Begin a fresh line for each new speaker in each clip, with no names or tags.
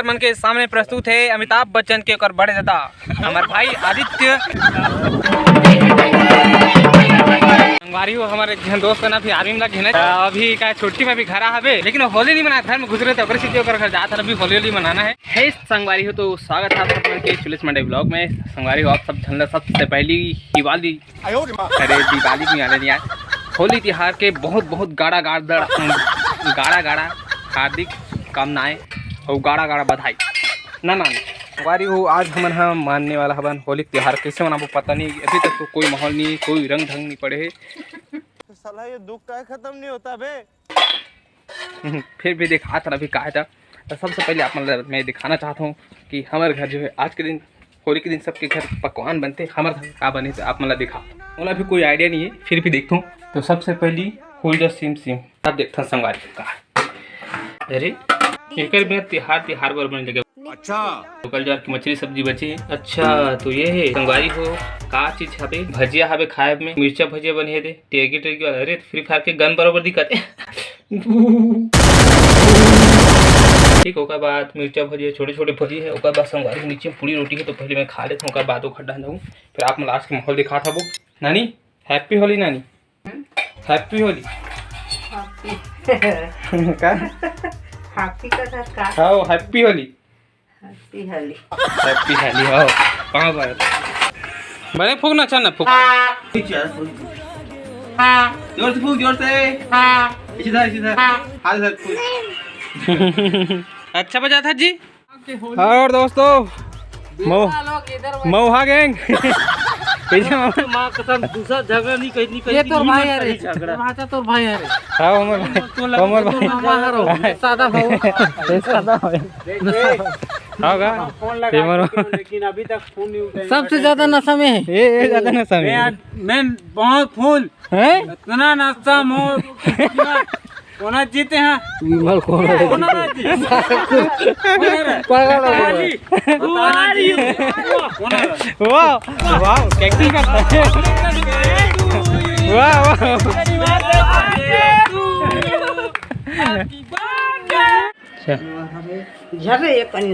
Number मन के सामने प्रस्तुत है अमिताभ बच्चन के और बड़े दादा हमारे भाई आदित्य संगवारी हो। हमारे दोस्त ना फिर आर्मी में लगे ना अभी का छुट्टी में भी घर आवे, लेकिन होली नहीं मनाया। घर में घुस रहे थे, घर जाता अभी होली मनाना है। संगवारी हो तो स्वागत है आप सबके चुलिस मंडे ब्लॉग में। संगवारी हो आप सब झंडा सबसे पहली दिवाली, अरे दिवाली नहीं आने यार, होली त्योहार के बहुत बहुत गाड़ा गाड़ा हार्दिक कामनाएं और गाड़ा बधाई ना वारी हो। आज हमन हम मानने वाला हवन होली त्योहार कैसे मनाबो पता नहीं, अभी तक तो कोई माहौल नहीं, कोई रंग ढंग नहीं पड़े है।
साला ये दुख का खत्म नहीं होता बे।
फिर भी देखा था अभी कहा था। तो सबसे पहले आप मैं दिखाना चाहता हूँ कि हमारे घर जो है आज के दिन होली के दिन सबके घर पकवान बनते, हमारे घर का बने तो आप मतलब दिखा मतलब भी कोई आइडिया नहीं है, फिर भी देखता हूँ। तो सबसे पहली होली सिम तब देखता संगवारी का अरे एक तिहार बरबर जगह। अच्छा तो कल जार की मछली सब्जी बची। अच्छा तो ये है संगवारी हो का चीज हवे, भजिया हवे खाए में, मिर्चा भजिया बनी है दे टेगी वाला। अरे फ्री फायर के गन बराबर दिखत ठीक। ओकर बाद मिर्चा भजिया छोटे छोटे भजिया है। ओकर बाद संगवारी नीचे पूरी रोटी है, तो पहले मैं खा लेता हूँ, ओकर बाद खड्डा जाऊँ। फिर आप लास्ट के माहौल दिखा था वो। नानी हैप्पी होली, नानी हैप्पी होली हैप्पी होली हो कहाँ बात बने फूक ना, अच्छा ना फूक जोर से फूक, जोर से इधर हाथ इधर फूक। अच्छा बजा था जी। और दोस्तों मऊहा गैंग
मां कसम दूसरा झगड़ा नहीं कहीं
ये तो भाई है रे, झगड़ा तो भाई है रे।
हां उमर भाई
सादा भाई
होगा
लेकिन अभी तक फोन नहीं उठाया।
सबसे ज्यादा नशा में है
ये ज्यादा नशा में
मैं बहुत फूल
है
इतना नशा मोर कोना जीते हैं
विमल कौन है पागल है
वाह वाह एक्टिंग करता है वाह वाह।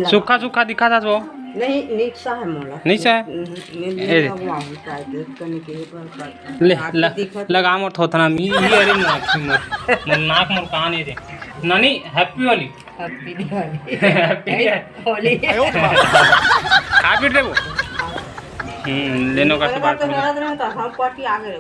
सूखा सूखा दिखा था वो
नहीं नीचा है मोला
नहीं सा लगा मोर थोतना मी अरे नाक मोर कहां नहीं रे नानी हैप्पी होली
होली
खा पीट रे वो लेनो का से बात
हम पार्टी आ गए।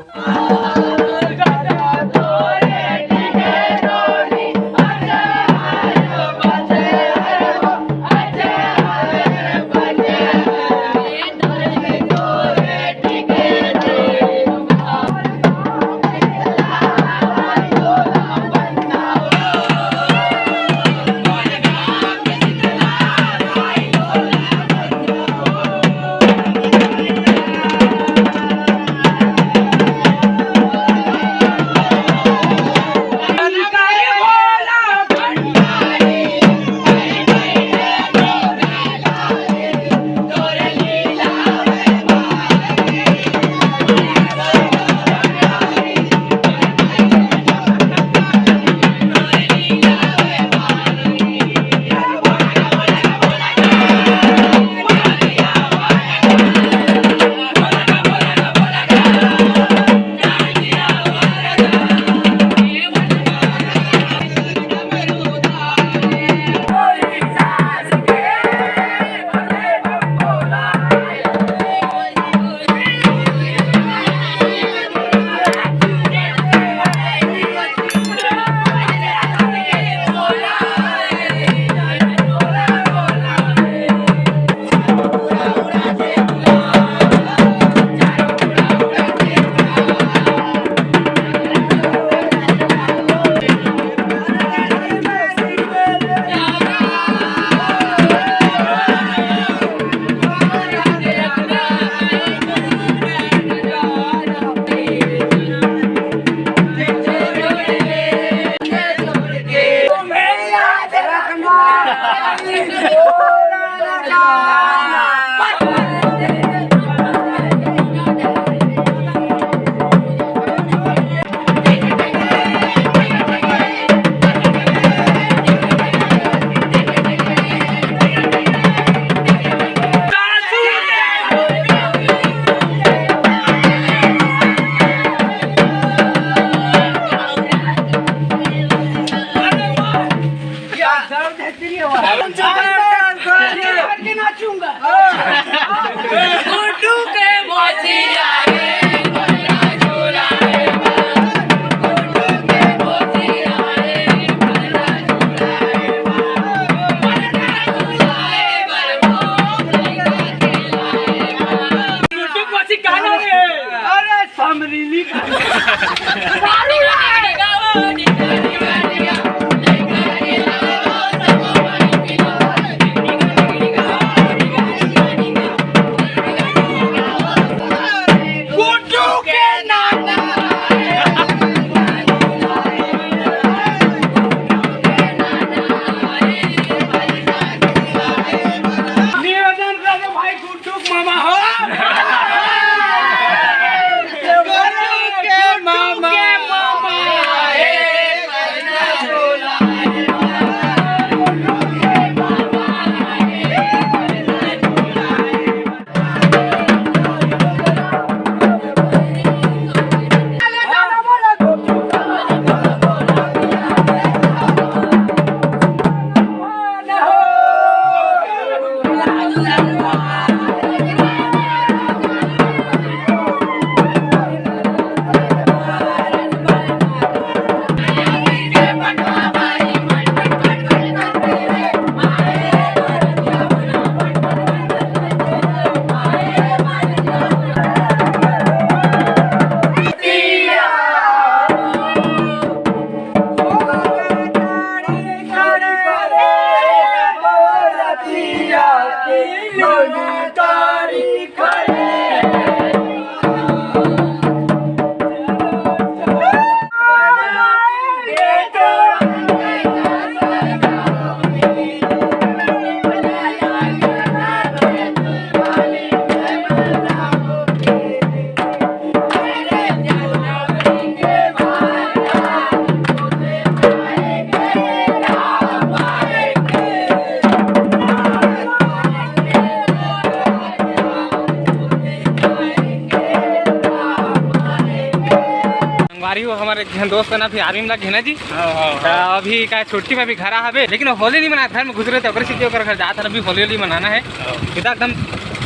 हमारे दोस्त है ना फिर आर्मी में लगे ना जी। अभी का छुट्टी में भी घर हवे, लेकिन होली नहीं मनाया, घर में घुस रहे थे, घर जाता अभी होली मनाना है। एकदम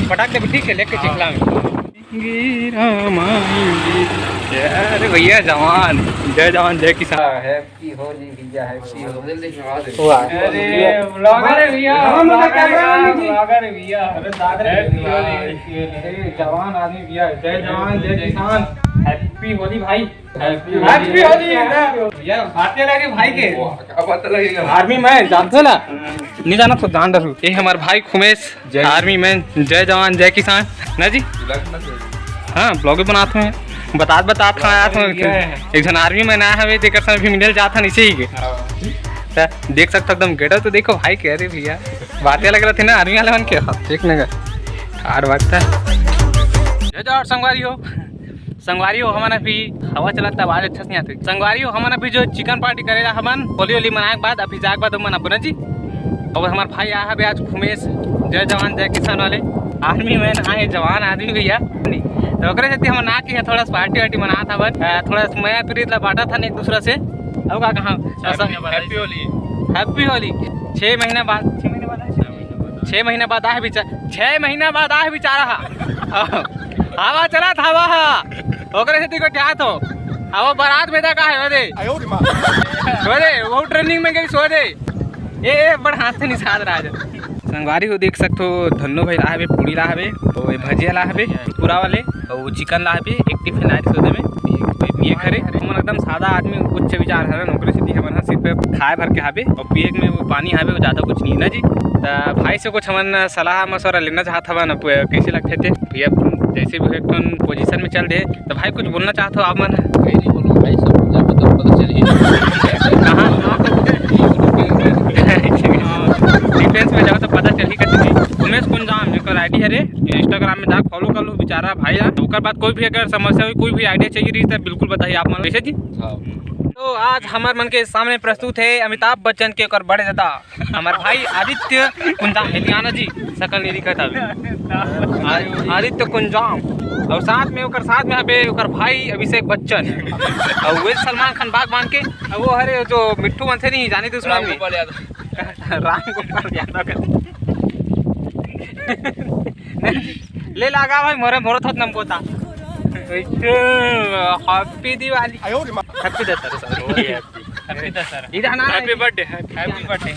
पटाख दे ठीक है लेके चिखला में। अरे भैया जवान, जय जवान जय किसान। हैप्पी होली भैया, हैप्पी होली। अरे ब्लॉगर है भैया, ब्लॉगर है भैया, जवान आदमी भैया, जय जवान जय किसान, हैप्पी होली भाई, हैप्पी होली भैया। भारतीय लगे भाई के क्या पता लगेगा, आर्मी में जानते ना, नहीं जाना तो जान दो। ये हमारे भाई खुमेश आर्मी में, जय जवान जय किसान ना जी। हाँ ब्लॉग बनाते हैं, बता एक जन आर्मी में नया है, देख समय भी मिल जाता इसे ही के देख सकते एकदम गेटर तो देखो भाई कह रहे भैया, बातें लग रहे थे ना आर्मी वाले बन के देखने का हार बात है। जय संगवारी हो हमारा भी हवा चलाता आवाज अच्छा से नहीं आती। संगवारी हो हमारा भी जो चिकन पार्टी करेगा हमन होली होली मनाए के बाद, अभी जाए के बाद मन अपना जी। और हमारे भाई आया है आज खुमेश, जय जवान जय किसान वाले आर्मी में आए जवान आदमी भैया। तो हम ना की है थोड़ा पार्टी वार्टी मना था, बस थोड़ा मैं प्रीत ला बांटा था एक दूसरा से। अब का कहाँ हैप्पी होली 6 महीने बाद 6 महीने बाद आए बेचारा, 6 महीना बाद आए बेचारा हवा चला था हवा ओकरे से देखो क्या तो अब बारात में का है वो ट्रेनिंग में गई सो दे ये बड़ा हाथ से निषाद राज। संगवारी को देख सकते हो, धन्नो भाई ला पूड़ी ला तो भजिया ला पूरा वाले और चिकन ला एक टिफिन आए सोदे में पिए खरे। हम एकदम सादा आदमी उच्च विचार है नौकरी से हमारे सिर्फ खाए भर के हावे और पिए में वो पानी हावे, ज़्यादा कुछ नहीं है ना जी। तो भाई से कुछ हमन सलाह मशवरा लेना चाहता हवा ना, कैसे लगते थे भैया जैसे भी एक पोजीशन में चल रहे, तो भाई कुछ बोलना चाहते हो आप मन? नहीं बोलो भाई, सब पता चलिए कहाँ डिफेंस में जाओ तो पता चल ही करती। उमेश कुंजाम एक आईडी है रे, इंस्टाग्राम में जाकर फॉलो कर लो बेचारा भाई। उसके बाद कोई भी अगर समस्या हुई, कोई भी आइडिया चाहिए रही तो बिल्कुल बताइए आप मन। कैसे जी? तो आज हमारे मन के सामने प्रस्तुत है अमिताभ बच्चन के और बड़े दादा हमारे भाई आदित्य कुंजाम हेलियाना जी, सकल नहीं दिखता आदित्य कुंजाम, और साथ में भाई अभिषेक बच्चन और वे सलमान खान बाग मान के वो हरे जो मिट्टू बनते नहीं जाने दुश्मन में राम गोपाल यादव कर ले लगा भाई मोरे था नमको था। Happy Diwali, happy Dussehra, happy birthday, happy birthday,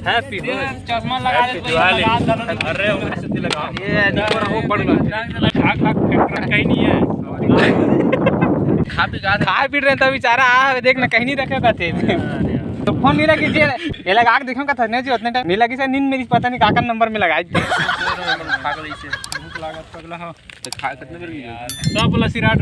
happy चश्मा लगा दिवाली। अरे ये देखो ना वो पड़ गया कहीं नहीं है, खा पी रहे तो बेचारा देखना कहीं नहीं रखेगा थे तो फोन नहीं लगी ये लगा के देखो का था नहीं जी उतने टाइम नहीं लगी सर नींद मेरी पता नहीं काका नंबर में लगाई थी भूख लागत पगला हो तो खा कितने देर सब प्लस 8